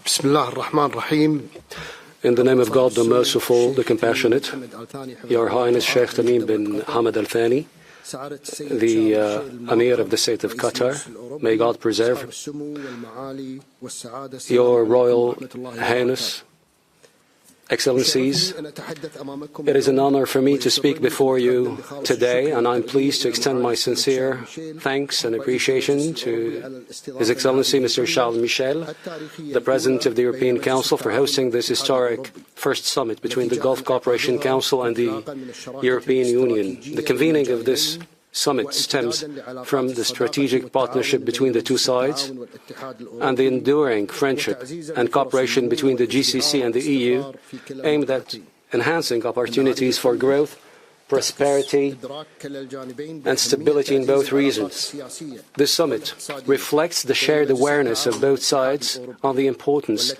Bismillah ar-Rahman ar-Rahim. In the name of God, the Merciful, the Compassionate, Your Highness Sheikh Tamim bin Hamad Al Thani, the Amir of the State of Qatar, may God preserve Your Royal Highness, Excellencies. It is an honor for me to speak before you today, and I'm pleased to extend my sincere thanks and appreciation to His Excellency Mr. Charles Michel, the President of the European Council, for hosting this historic first summit between the Gulf Cooperation Council and the European Union. The convening of this summit stems from the strategic partnership between the two sides and the enduring friendship and cooperation between the GCC and the EU, aimed at enhancing opportunities for growth, prosperity and stability in both regions. This summit reflects the shared awareness of both sides on the importance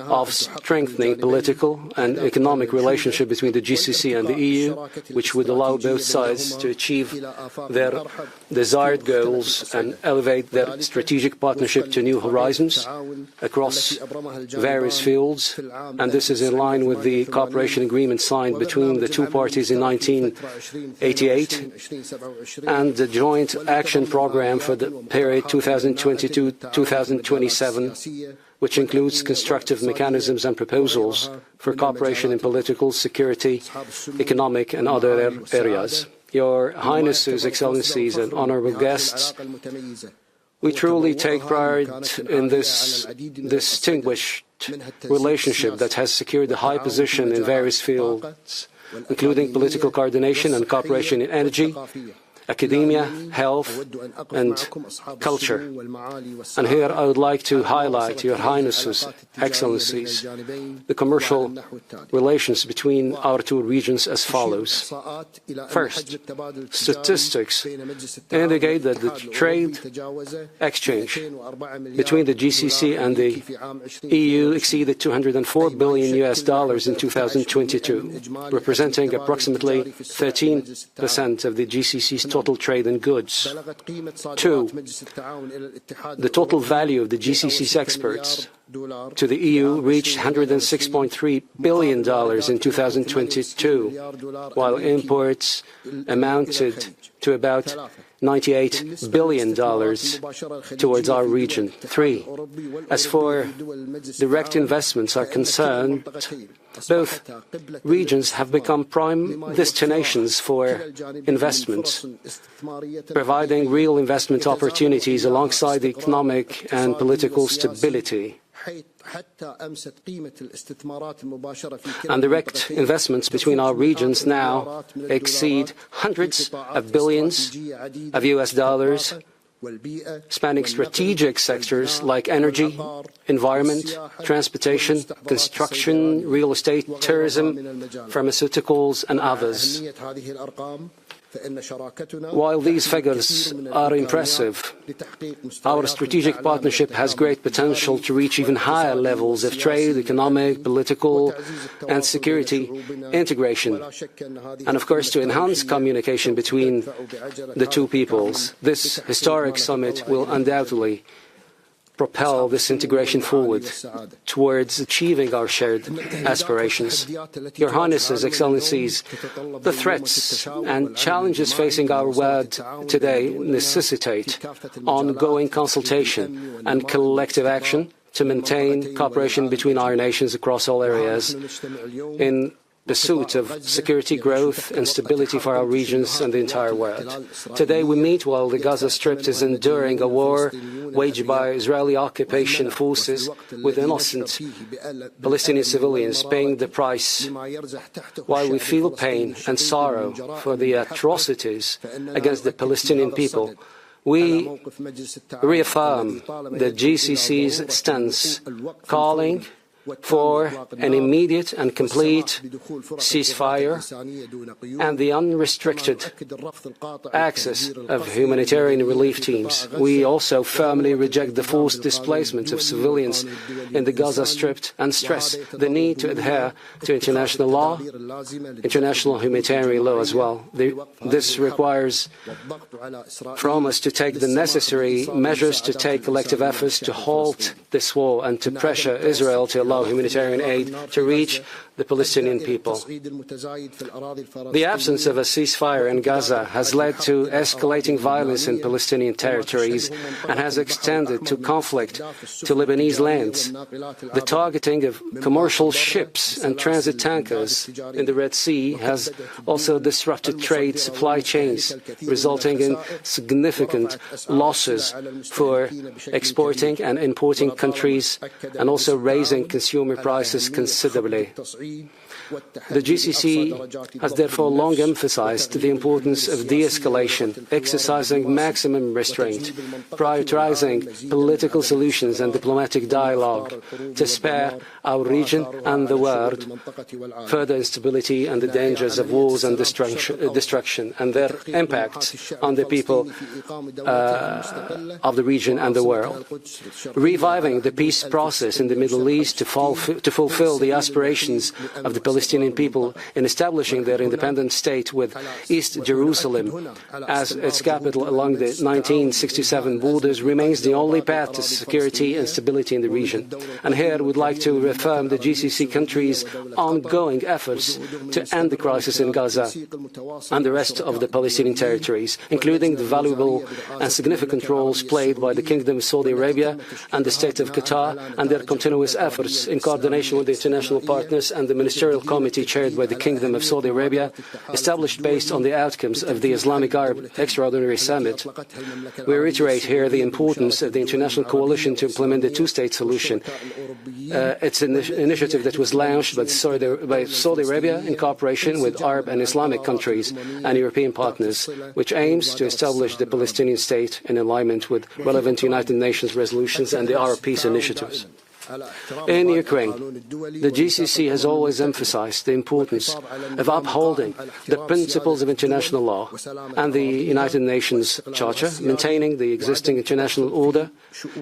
of strengthening political and economic relationship between the GCC and the EU, which would allow both sides to achieve their desired goals and elevate their strategic partnership to new horizons across various fields. And this is in line with the cooperation agreement signed between the two parties in 1988 and the joint action program for the period 2022-2027, which includes constructive mechanisms and proposals for cooperation in political, security, economic and other areas. Your Highnesses, Excellencies and honourable guests, we truly take pride in this distinguished relationship that has secured a high position in various fields, including political coordination and cooperation in energy, academia, health and culture. And here I would like to highlight, Your Highnesses, Excellencies, the commercial relations between our two regions as follows. First, statistics indicate that the trade exchange between the GCC and the EU exceeded $204 billion in 2022, representing approximately 13% of the GCC's total trade in goods. Two, the total value of the GCC's exports to the EU reached $106.3 billion in 2022, while imports amounted to about $98 billion towards our region. Three, as for direct investments are concerned, both regions have become prime destinations for investments, providing real investment opportunities alongside the economic and political stability. And direct investments between our regions now exceed hundreds of billions of US dollars, spanning strategic sectors like energy, environment, transportation, construction, real estate, tourism, pharmaceuticals and others. While these figures are impressive, our strategic partnership has great potential to reach even higher levels of trade, economic, political and security integration, and of course to enhance communication between the two peoples. This historic summit will undoubtedly propel this integration forward towards achieving our shared aspirations. Your Highnesses, Excellencies, the threats and challenges facing our world today necessitate ongoing consultation and collective action to maintain cooperation between our nations across all areas in pursuit of security, growth and stability for our regions and the entire world. Today we meet while the Gaza Strip is enduring a war waged by Israeli occupation forces with innocent Palestinian civilians paying the price. While we feel pain and sorrow for the atrocities against the Palestinian people, we reaffirm the GCC's stance, calling for an immediate and complete ceasefire and the unrestricted access of humanitarian relief teams. We also firmly reject the forced displacement of civilians in the Gaza Strip and stress the need to adhere to international law, international humanitarian law as well. This requires from us to take the necessary measures to take collective efforts to halt this war and to pressure Israel to allow humanitarian aid to reach the Palestinian people. The absence of a ceasefire in Gaza has led to escalating violence in Palestinian territories and has extended to conflict to Lebanese lands. The targeting of commercial ships and transit tankers in the Red Sea has also disrupted trade supply chains, resulting in significant losses for exporting and importing countries and also raising consumer prices considerably. The GCC has therefore long emphasized the importance of de-escalation, exercising maximum restraint, prioritizing political solutions and diplomatic dialogue to spare our region and the world further instability and the dangers of wars and destruction and their impact on the people of the region and the world. Reviving the peace process in the Middle East to fulfill the aspirations of the Palestinian people in establishing their independent state with East Jerusalem as its capital along the 1967 borders remains the only path to security and stability in the region. And here we'd like to reaffirm the GCC countries' ongoing efforts to end the crisis in Gaza and the rest of the Palestinian territories, including the valuable and significant roles played by the Kingdom of Saudi Arabia and the State of Qatar and their continuous efforts in coordination with the international partners and the Ministerial Committee chaired by the Kingdom of Saudi Arabia, established based on the outcomes of the Islamic Arab Extraordinary Summit. We reiterate here the importance of the international coalition to implement the two-state solution. It's an initiative that was launched by Saudi Arabia in cooperation with Arab and Islamic countries and European partners, which aims to establish the Palestinian state in alignment with relevant United Nations resolutions and the Arab peace initiatives. In Ukraine, the GCC has always emphasized the importance of upholding the principles of international law and the United Nations Charter, maintaining the existing international order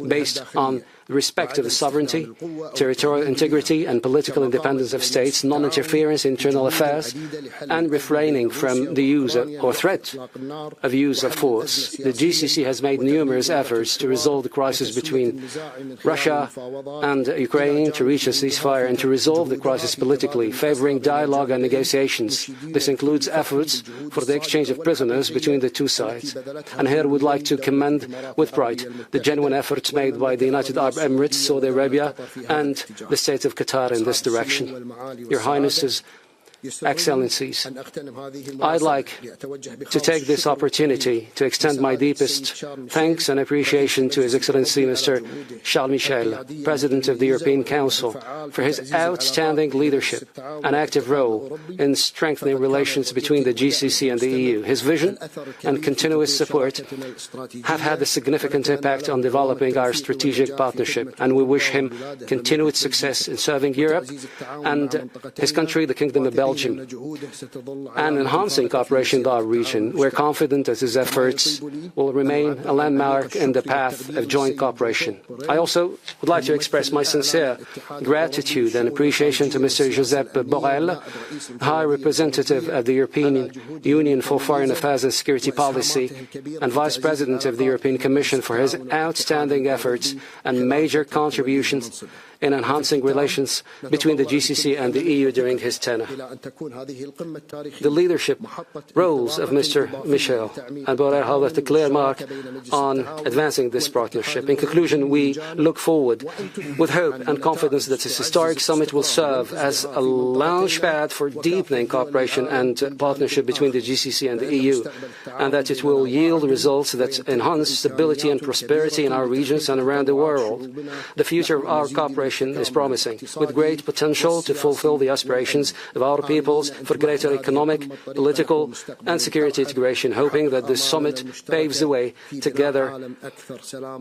based on respect of the sovereignty, territorial integrity and political independence of states, non-interference in internal affairs, and refraining from the use or threat of use of force. The GCC has made numerous efforts to resolve the crisis between Russia and Ukraine, to reach a ceasefire and to resolve the crisis politically, favoring dialogue and negotiations. This includes efforts for the exchange of prisoners between the two sides. And here we'd like to commend with pride the genuine efforts made by the United Arab Emirates, Saudi Arabia and the State of Qatar in this direction. Your Highnesses, Excellencies, I'd like to take this opportunity to extend my deepest thanks and appreciation to His Excellency Mr. Charles Michel, President of the European Council, for his outstanding leadership and active role in strengthening relations between the GCC and the EU. His vision and continuous support have had a significant impact on developing our strategic partnership, and we wish him continued success in serving Europe and his country, the Kingdom of Belgium, and enhancing cooperation in our region. We're confident that his efforts will remain a landmark in the path of joint cooperation. I also would like to express my sincere gratitude and appreciation to Mr. Josep Borrell, High Representative of the European Union for Foreign Affairs and Security Policy and Vice President of the European Commission, for his outstanding efforts and major contributions in enhancing relations between the GCC and the EU during his tenure. The leadership roles of Mr. Michel and Borrell have left a clear mark on advancing this partnership. In conclusion, we look forward with hope and confidence that this historic summit will serve as a launchpad for deepening cooperation and partnership between the GCC and the EU, and that it will yield results that enhance stability and prosperity in our regions and around the world. The future of our cooperation cooperation is promising, with great potential to fulfill the aspirations of our peoples for greater economic, political and security integration, hoping that this summit paves the way together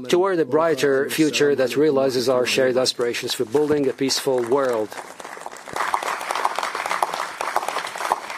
toward a brighter future that realizes our shared aspirations for building a peaceful world.